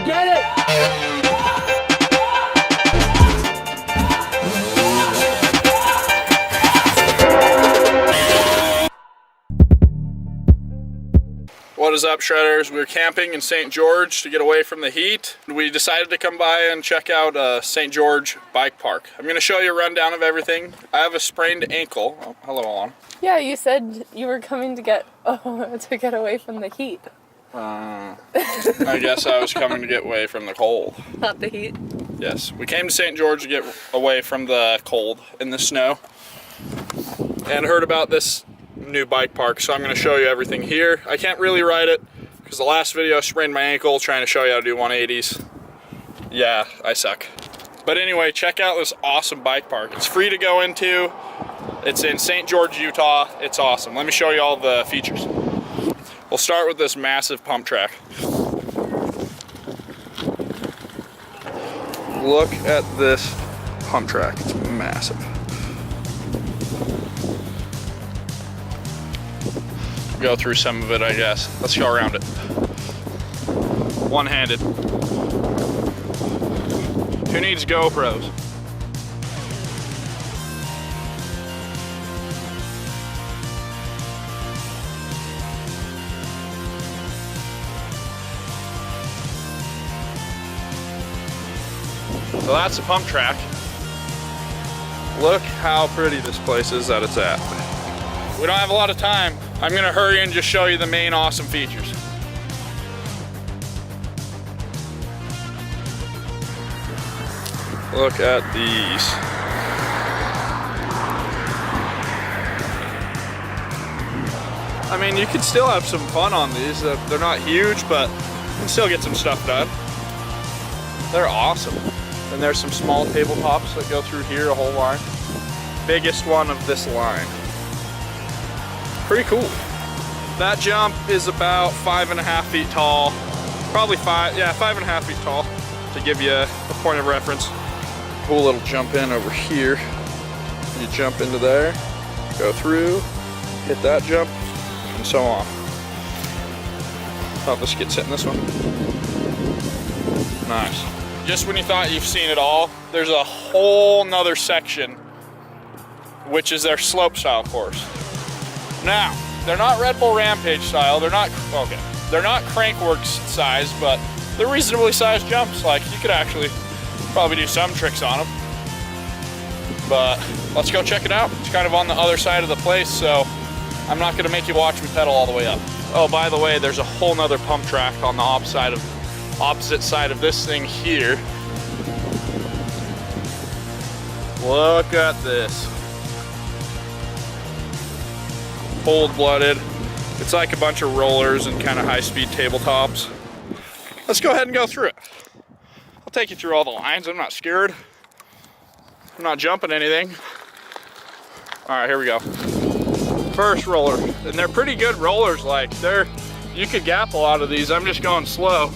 get it! What is up, Shredders? We were camping in St. George to get away from the heat. We decided to come by and check out St. George Bike Park. I'm going to show you a rundown of everything. I have a sprained ankle. Oh, hello, Alana. Yeah, you said you were coming to get away from the heat. I guess I was coming to get away from the cold. Not the heat? Yes, we came to St. George to get away from the cold and the snow. And heard about this new bike park, so I'm going to show you everything here. I can't really ride it because the last video I sprained my ankle trying to show you how to do 180s. Yeah, I suck. But anyway, check out this awesome bike park. It's free to go into. It's in St. George, Utah. It's awesome. Let me show you all the features. We'll start with this massive pump track. Look at this pump track. It's massive. Go through some of it, I guess. Let's go around it. One-handed. Who needs GoPros? So that's the pump track. Look how pretty this place is that it's at. We don't have a lot of time. I'm gonna hurry and just show you the main awesome features. Look at these. I mean, you can still have some fun on these. They're not huge, but you can still get some stuff done. They're awesome. And there's some small tabletops that go through here, a whole line. Biggest one of this line. Pretty cool. That jump is about 5.5 feet tall. Probably 5.5 feet tall to give you a point of reference. Cool little jump in over here. You jump into there, go through, hit that jump, and so on. Oh, this gets hit in this one. Nice. Just when you thought you've seen it all, there's a whole nother section, which is their slopestyle course. Now, they're not Red Bull Rampage style, they're not Crankworks size, but they're reasonably sized jumps. Like, you could actually probably do some tricks on them. But let's go check it out. It's kind of on the other side of the place, so I'm not gonna make you watch me pedal all the way up. Oh, by the way, there's a whole nother pump track on the opposite side of this thing here. Look at this. Cold-blooded. It's like a bunch of rollers and kind of high-speed tabletops. Let's go ahead and go through it. I'll take you through all the lines. I'm not scared. I'm not jumping anything. All right, here we go. First roller, and they're pretty good rollers. Like, you could gap a lot of these. I'm just going slow,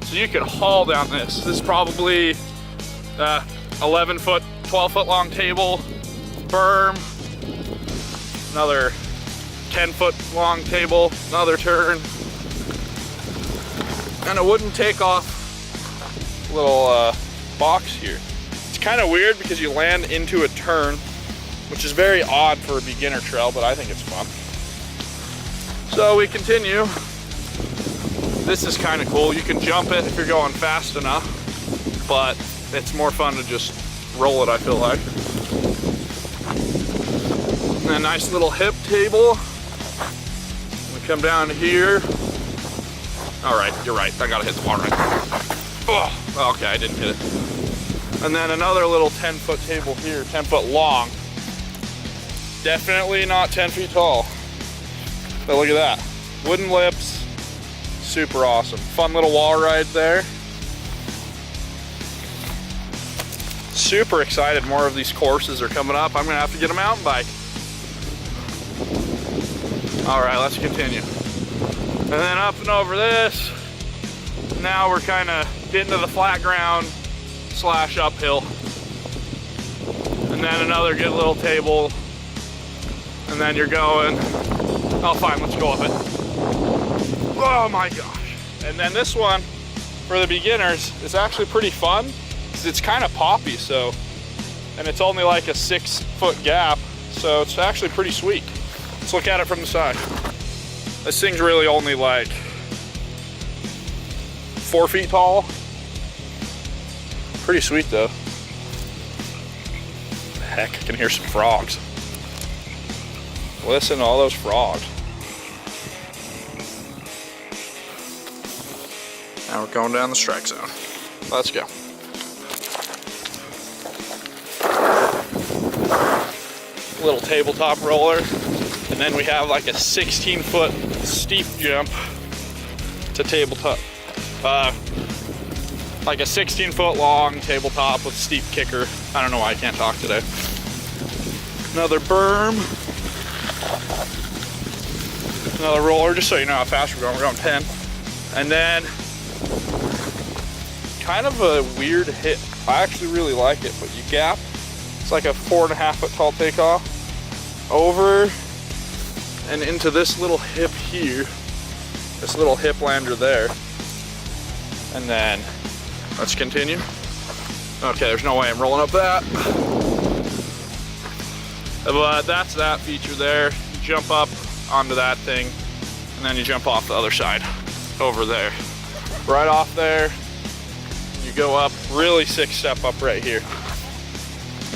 so you could haul down this. This is probably 11 foot, 12 foot long table, berm, another 10 foot long table, another turn, and a wooden takeoff little box here. It's kind of weird because you land into a turn, which is very odd for a beginner trail, but I think it's fun. So we continue. This is kind of cool. You can jump it if you're going fast enough, but it's more fun to just roll it, I feel like. And a nice little hip table. We come down here. All right, you're right. I gotta hit the bar right. Oh, okay, I didn't hit it. And then another little 10 foot table here, 10 foot long. Definitely not 10 feet tall. But look at that. Wooden lips, super awesome. Fun little wall ride there. Super excited, more of these courses are coming up. I'm gonna have to get a mountain bike. All right, let's continue. And then up and over this, now we're kind of getting to the flat ground / uphill. And then another good little table. And then you're going, oh fine, let's go up it. Oh my gosh. And then this one for the beginners is actually pretty fun because it's kind of poppy, so, and it's only like a 6-foot gap, so it's actually pretty sweet. Let's look at it from the side. This thing's really only like 4 feet tall. Pretty sweet though. Heck, I can hear some frogs. Listen to all those frogs. Now we're going down the strike zone. Let's go. Little tabletop roller, and then we have like a 16-foot steep jump to tabletop. Like a 16-foot long tabletop with steep kicker. I don't know why I can't talk today. Another berm. Another roller, just so you know how fast we're going 10. And then, kind of a weird hit. I actually really like it, but you gap. It's like a 4.5-foot tall takeoff over and into this little hip here. This little hip lander there. And then, let's continue. Okay, there's no way I'm rolling up that. But that's that feature there. You jump up onto that thing, and then you jump off the other side over there. Right off there, you go up, really sick step up right here.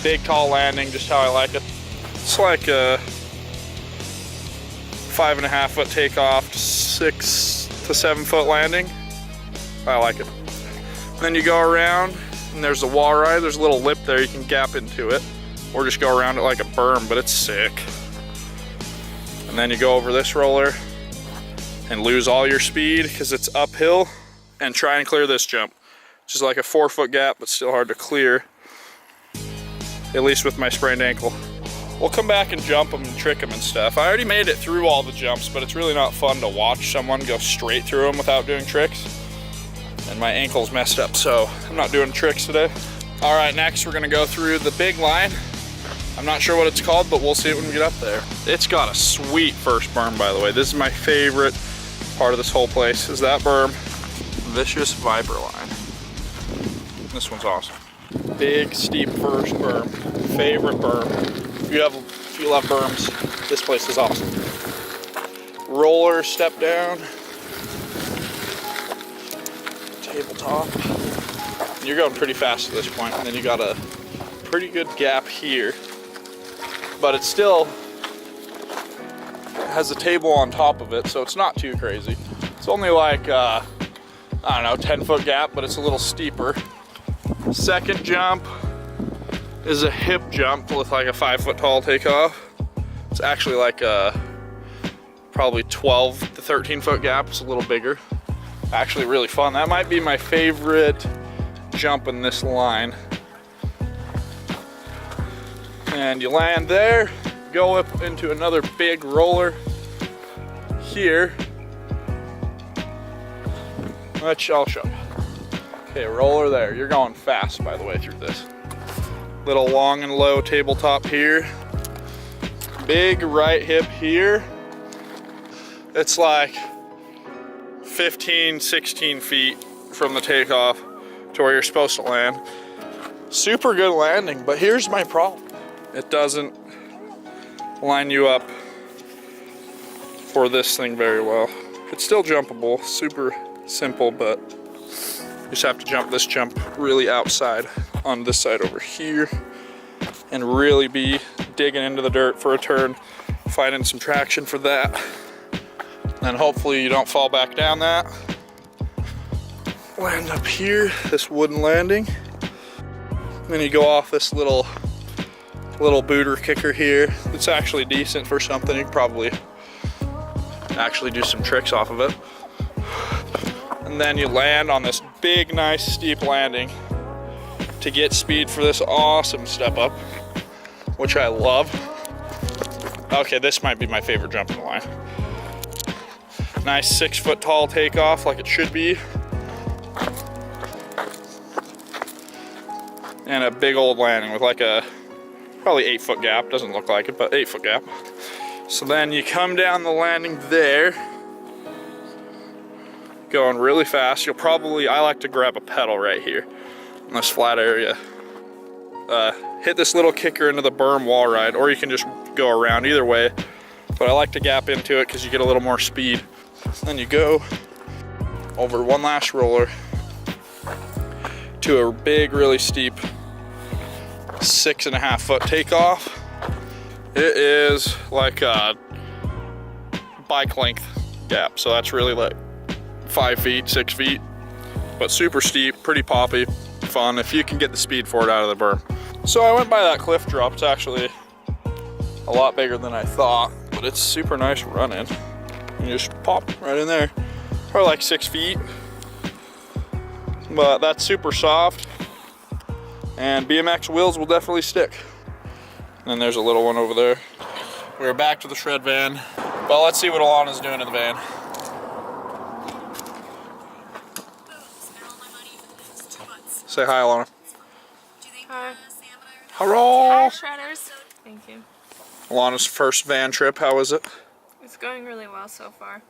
Big tall landing, just how I like it. It's like a 5.5-foot takeoff, 6 to 7-foot landing. I like it. Then you go around, and there's a wall ride. There's a little lip there, you can gap into it, or just go around it like a berm, but it's sick. And then you go over this roller and lose all your speed because it's uphill, and try and clear this jump, which is like a 4-foot gap, but still hard to clear, at least with my sprained ankle. We'll come back and jump them and trick them and stuff. I already made it through all the jumps, but it's really not fun to watch someone go straight through them without doing tricks. And my ankle's messed up, so I'm not doing tricks today. All right, next we're gonna go through the big line. I'm not sure what it's called, but we'll see it when we get up there. It's got a sweet first berm, by the way. This is my favorite part of this whole place, is that berm. Vicious Viper line. This one's awesome. Big, steep first berm. Favorite berm. If you love berms, this place is awesome. Roller, step down. Tabletop. You're going pretty fast at this point, and then you got a pretty good gap here, but it still has a table on top of it, so it's not too crazy. It's only like I don't know, 10-foot gap, but it's a little steeper. Second jump is a hip jump with like a 5-foot tall takeoff. It's actually like a probably 12 to 13-foot gap. It's a little bigger. Actually really fun. That might be my favorite jump in this line. And you land there, go up into another big roller here, which I'll show you. Okay, roller there. You're going fast, by the way, through this. Little long and low tabletop here. Big right hip here. It's like 15, 16 feet from the takeoff to where you're supposed to land. Super good landing, but here's my problem. It doesn't line you up for this thing very well. It's still jumpable, super simple, but you just have to jump this jump really outside on this side over here and really be digging into the dirt for a turn, finding some traction for that. And hopefully you don't fall back down that. Land up here, this wooden landing. And then you go off this little booter kicker here. It's actually decent for something. You can probably actually do some tricks off of it. And then you land on this big, nice, steep landing to get speed for this awesome step up, which I love. Okay, this might be my favorite jump in the line. Nice 6-foot tall takeoff like it should be. And a big old landing with like a probably 8-foot gap. Doesn't look like it, but 8-foot gap. So then you come down the landing there, going really fast. You'll probably, I like to grab a pedal right here in this flat area. Hit this little kicker into the berm wall ride, or you can just go around, either way. But I like to gap into it because you get a little more speed. Then you go over one last roller to a big, really steep 6.5 foot takeoff. It is like a bike length gap, so that's really like 5 feet, 6 feet, but super steep, pretty poppy, fun if you can get the speed for it out of the berm. So I went by that cliff drop. It's actually a lot bigger than I thought, but it's super nice running. You just pop right in there, probably like 6 feet, but that's super soft, and BMX wheels will definitely stick. And then there's a little one over there. We're back to the shred van. Well, let's see what Alana's doing in the van. Say hi, Alana. Hi. Hello. Hi, Shredders. Thank you. Alana's first van trip, how was it? It's going really well so far.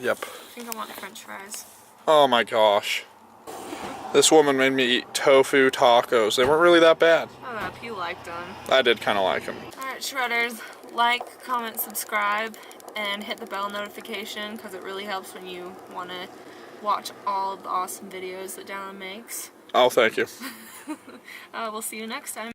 Yep. I think I want French fries. Oh my gosh. This woman made me eat tofu tacos. They weren't really that bad. I don't know if you liked them. I did kind of like them. Alright, Shredders, like, comment, subscribe, and hit the bell notification because it really helps when you want to watch all of the awesome videos that Dylan makes. Oh, thank you. We'll see you next time.